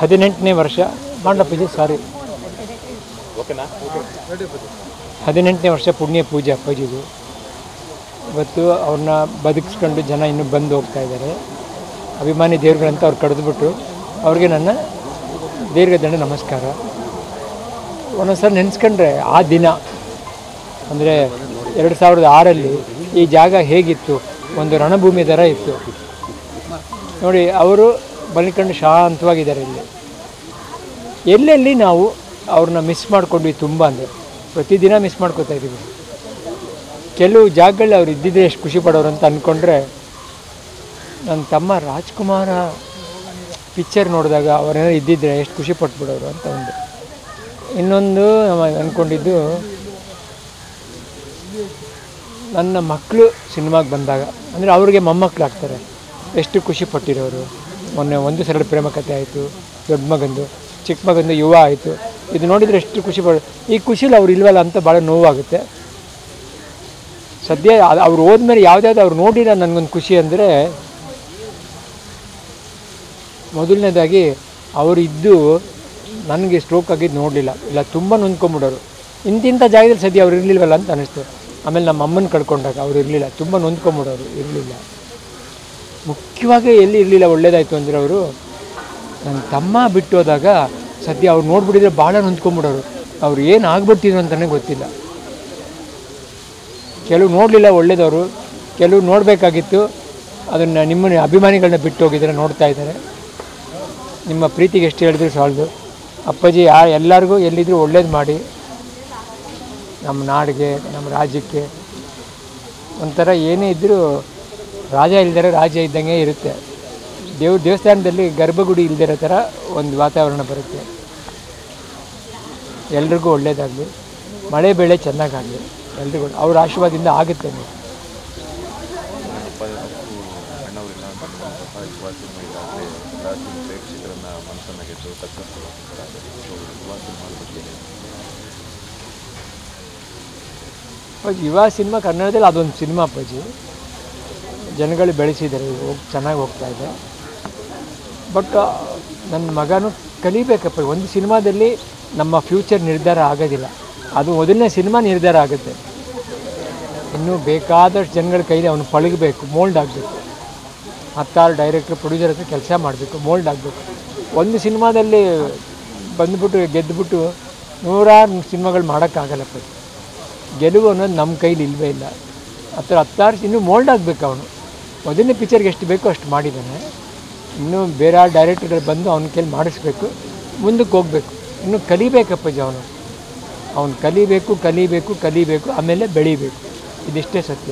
18ನೇ ವರ್ಷ ಮಾಡಲಪ್ಪಾಜಿ ಸಾರಿ 18ನೇ ವರ್ಷ ಪುಣ್ಯ ಪೂಜೆ ಅಪ್ಪಾಜಿದು. ಇವತ್ತು ಅವ್ರನ್ನ ಬದುಕಿಸ್ಕೊಂಡು ಜನ ಇನ್ನೂ ಬಂದು ಹೋಗ್ತಾ ಇದ್ದಾರೆ. ಅಭಿಮಾನಿ ದೇವ್ರುಗಳಂತ ಅವ್ರು ಕರೆದುಬಿಟ್ಟು ಅವ್ರಿಗೆ ನನ್ನ ದೀರ್ಘದಂಡ ನಮಸ್ಕಾರ. ಒಂದೊಂದು ಸಲ ನೆನೆಸ್ಕೊಂಡ್ರೆ ಆ ದಿನ ಅಂದರೆ 2006ರಲ್ಲಿ ಈ ಜಾಗ ಹೇಗಿತ್ತು, ಒಂದು ರಣಭೂಮಿ ಥರ ಇತ್ತು ನೋಡಿ. ಅವರು ಬಲಿಕೊಂಡು ಶಾಂತವಾಗಿದ್ದಾರೆ. ಎಲ್ಲೆಲ್ಲಿ ನಾವು ಅವ್ರನ್ನ ಮಿಸ್ ಮಾಡ್ಕೊಂಡ್ವಿ ತುಂಬ ಅಂದರೆ ಪ್ರತಿದಿನ ಮಿಸ್ ಮಾಡ್ಕೋತಾ ಇದ್ದೀವಿ. ಕೆಲವು ಜಾಗಗಳಲ್ಲಿ ಅವ್ರು ಇದ್ದಿದ್ದರೆ ಎಷ್ಟು ಖುಷಿ ಪಡೋರು ಅಂತ ಅಂದ್ಕೊಂಡ್ರೆ, ನನ್ನ ತಮ್ಮ ರಾಜ್ಕುಮಾರ ಪಿಕ್ಚರ್ ನೋಡಿದಾಗ ಅವರೇನೋ ಇದ್ದಿದ್ದರೆ ಎಷ್ಟು ಖುಷಿ ಪಟ್ಬಿಡೋರು ಅಂತ ಒಂದು. ಇನ್ನೊಂದು ಅಂದ್ಕೊಂಡಿದ್ದು, ನನ್ನ ಮಕ್ಕಳು ಸಿನಿಮಾಗೆ ಬಂದಾಗ ಅಂದರೆ ಅವ್ರಿಗೆ ಮೊಮ್ಮಕ್ಕಳಾಗ್ತಾರೆ, ಎಷ್ಟು ಖುಷಿ ಪಟ್ಟಿರೋರು. ಮೊನ್ನೆ ಒಂದು ಸರಳ ಪ್ರೇಮ ಕಥೆ ಆಯಿತು, ದೊಡ್ಡ ಮಗಂದು, ಚಿಕ್ಕ ಮಗಂದು ಯುವ ಆಯಿತು. ಇದು ನೋಡಿದರೆ ಎಷ್ಟು ಖುಷಿ ಈ ಖುಷಿಲಿ ಅವ್ರು ಇಲ್ವಲ್ಲ ಅಂತ ಭಾಳ ನೋವಾಗುತ್ತೆ. ಸದ್ಯ ಅವ್ರು ಹೋದ್ಮೇಲೆ ಯಾವುದ್ಯಾವ್ದು ಅವ್ರು ನೋಡಿಲ್ಲ ನನಗೊಂದು ಖುಷಿ ಅಂದರೆ, ಮೊದಲನೇದಾಗಿ ಅವರಿದ್ದು ನನಗೆ ಸ್ಟ್ರೋಕ್ ಆಗಿದ್ದು ನೋಡಲಿಲ್ಲ, ಇಲ್ಲ ತುಂಬ ನೊಂದ್ಕೊಂಬಿಡೋರು. ಇಂತಿಂಥ ಜಾಗದಲ್ಲಿ ಸದ್ಯ ಅವ್ರು ಇರಲಿಲ್ವಲ್ಲ ಅಂತ ಅನ್ನಿಸ್ತು. ಆಮೇಲೆ ನಮ್ಮ ಅಮ್ಮನ ಕಳ್ಕೊಂಡಾಗ ಅವ್ರು ಇರಲಿಲ್ಲ, ತುಂಬ ನೊಂದ್ಕೊಂಬಿಡೋರು, ಇರಲಿಲ್ಲ. ಮುಖ್ಯವಾಗಿ ಎಲ್ಲಿ ಇರಲಿಲ್ಲ ಒಳ್ಳೇದಾಯಿತು ಅಂದರೆ, ಅವರು ನನ್ನ ತಮ್ಮ ಬಿಟ್ಟು ಹೋದಾಗ ಸದ್ಯ ಅವ್ರು ನೋಡ್ಬಿಟ್ಟಿದ್ರೆ ಭಾಳ ನೊಂದ್ಕೊಂಬಿಡೋರು. ಅವ್ರು ಏನು ಆಗ್ಬಿಡ್ತಿದ್ರು ಅಂತಲೇ ಗೊತ್ತಿಲ್ಲ. ಕೆಲವು ನೋಡಲಿಲ್ಲ ಒಳ್ಳೇದವರು, ಕೆಲವು ನೋಡಬೇಕಾಗಿತ್ತು. ಅದನ್ನು ನಿಮ್ಮನ್ನ ಅಭಿಮಾನಿಗಳನ್ನ ಬಿಟ್ಟು ಹೋಗಿದ್ದಾರೆ, ನೋಡ್ತಾ ಇದ್ದಾರೆ. ನಿಮ್ಮ ಪ್ರೀತಿಗೆ ಎಷ್ಟು ಹೇಳಿದ್ರು ಸಾಲದು. ಅಪ್ಪಾಜಿ ಎಲ್ಲರಿಗೂ ಎಲ್ಲಿದ್ದರೂ ಒಳ್ಳೇದು ಮಾಡಿ, ನಮ್ಮ ನಾಡಿಗೆ, ನಮ್ಮ ರಾಜ್ಯಕ್ಕೆ ಒಂಥರ ಏನೇ ಇದ್ದರೂ ರಾಜ ಇಲ್ದಿರೋ ರಾಜ್ಯ ಇದ್ದಂಗೆ ಇರುತ್ತೆ. ದೇವಸ್ಥಾನದಲ್ಲಿ ಗರ್ಭಗುಡಿ ಇಲ್ದಿರೋ ಥರ ಒಂದು ವಾತಾವರಣ ಬರುತ್ತೆ. ಎಲ್ರಿಗೂ ಒಳ್ಳೇದಾಗಲಿ, ಮಳೆ ಬೆಳೆ ಚೆನ್ನಾಗಾಗಲಿ, ಎಲ್ರಿಗೂ ಅವ್ರ ಆಶೀರ್ವಾದದಿಂದ ಆಗುತ್ತೆ. ಯುವ ಸಿನಿಮಾ ಕನ್ನಡದಲ್ಲಿ ಅದೊಂದು ಸಿನಿಮಾ ಅಪ್ಪಾಜಿ, ಜನಗಳು ಬೆಳೆಸಿದ್ದಾರೆ, ಚೆನ್ನಾಗಿ ಹೋಗ್ತಾ ಇದೆ. ಬಟ್ ನನ್ನ ಮಗನೂ ಕಲಿಬೇಕಪ್ಪ. ಒಂದು ಸಿನಿಮಾದಲ್ಲಿ ನಮ್ಮ ಫ್ಯೂಚರ್ ನಿರ್ಧಾರ ಆಗೋದಿಲ್ಲ, ಅದು ಮೊದಲನೇ ಸಿನಿಮಾ ನಿರ್ಧಾರ ಆಗುತ್ತೆ. ಇನ್ನೂ ಬೇಕಾದಷ್ಟು ಜನಗಳ ಕೈಲಿ ಅವನು ಪಳಗಬೇಕು, ಮೋಲ್ಡ್ ಆಗಬೇಕು. 10 ಡೈರೆಕ್ಟ್ರ್ ಪ್ರೊಡ್ಯೂಸರ್ ಹತ್ರ ಕೆಲಸ ಮಾಡಬೇಕು, ಮೋಲ್ಡ್ ಆಗಬೇಕು. ಒಂದು ಸಿನಿಮಾದಲ್ಲಿ ಬಂದುಬಿಟ್ಟು ಗೆದ್ದುಬಿಟ್ಟು 100 ಸಿನಿಮಾಗಳು ಮಾಡೋಕ್ಕಾಗಲ್ಲಪ್ಪ. ಗೆಲುವು ಅನ್ನೋದು ನಮ್ಮ ಕೈಲಿ ಇಲ್ಲವೇ ಇಲ್ಲ. 10 ಇನ್ನೂ ಮೋಲ್ಡ್ ಆಗಬೇಕು. ಅವನು ಮೊದಲನೇ ಪಿಕ್ಚರ್ಗೆ ಎಷ್ಟು ಬೇಕೋ ಅಷ್ಟು ಮಾಡಿದ್ದಾನೆ. ಇನ್ನೂ ಬೇರೆ ಡೈರೆಕ್ಟರ್ಗಳು ಬಂದು ಅವನ ಕೈಲಿ ಮಾಡಿಸ್ಬೇಕು, ಮುಂದಕ್ಕೆ ಹೋಗಬೇಕು. ಇನ್ನೂ ಕಲಿಬೇಕಪ್ಪಜ್ಜಿ. ಅವನು ಕಲಿಬೇಕು ಕಲಿಬೇಕು ಕಲಿಬೇಕು, ಆಮೇಲೆ ಬೆಳಿಬೇಕು. ಇದಿಷ್ಟೇ ಸತ್ಯ.